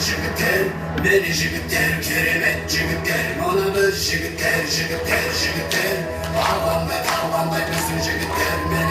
jigiter, beni jigiter, kerimet jigiter, onunu jigiter, jigiter, jigiter. Ağlam ve bizim jigiter, beni